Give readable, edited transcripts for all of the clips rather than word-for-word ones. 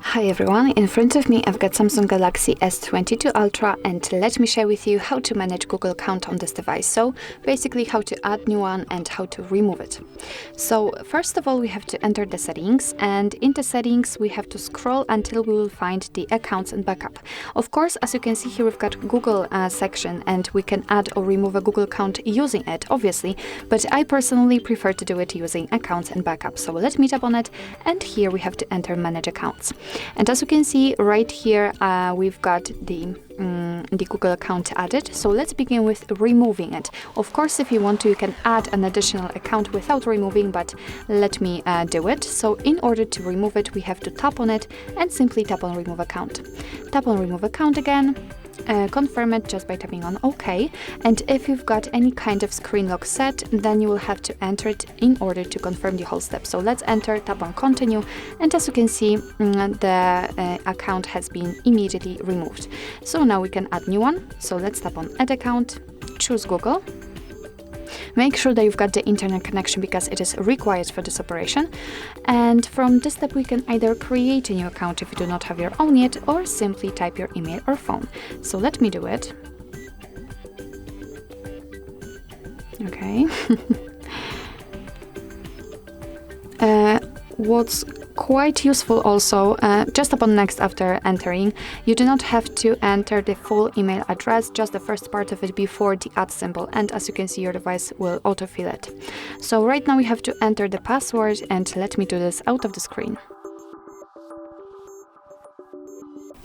Hi everyone, in front of me I've got Samsung Galaxy S22 Ultra, and let me share with you how to manage Google account on this device. So basically how to add new one and how to remove it. So first of all we have to enter the settings, and in the settings we have to scroll until we will find the accounts and backup. Of course, as you can see here, we've got Google section and we can add or remove a Google account using it, obviously, but I personally prefer to do it using accounts and backup. So let me tap on it, and here we have to enter manage accounts. And as you can see right here, we've got the Google account added. So let's begin with removing it. Of course, if you want to, you can add an additional account without removing, but let me do it. So in order to remove it, we have to tap on it and simply tap on remove account. Tap on remove account again. Confirm it just by tapping on OK, and if you've got any kind of screen lock set, then you will have to enter it in order to confirm the whole step. So let's enter, tap on continue, and as you can see, the account has been immediately removed. So now we can add new one. So let's tap on add account, choose Google. Make sure that you've got the internet connection because it is required for this operation. And from this step, we can either create a new account if you do not have your own yet, or simply type your email or phone. So let me do it. Okay. What's quite useful also, just upon next after entering, you do not have to enter the full email address, just the first part of it before the @ symbol, and as you can see, your device will autofill it. So right now we have to enter the password, and let me do this out of the screen.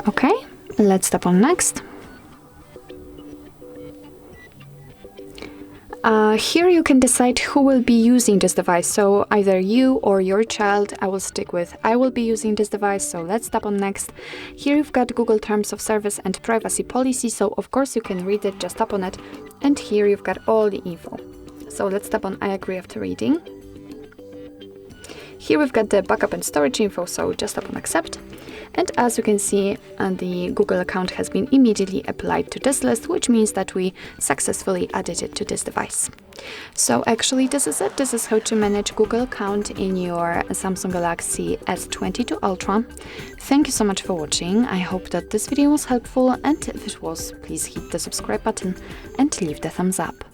Okay, let's tap on next. Here you can decide who will be using this device, so either you or your child. I will stick with I will be using this device, so let's tap on next. Here you've got Google Terms of Service and Privacy Policy, so of course you can read it, just tap on it, and here you've got all the info. So let's tap on I agree after reading. Here we've got the backup and storage info, so just tap on accept. And as you can see, the Google account has been immediately applied to this list, which means that we successfully added it to this device. So actually this is it. This is how to manage Google account in your Samsung Galaxy S22 Ultra. Thank you so much for watching. I hope that this video was helpful, and if it was, please hit the subscribe button and leave the thumbs up.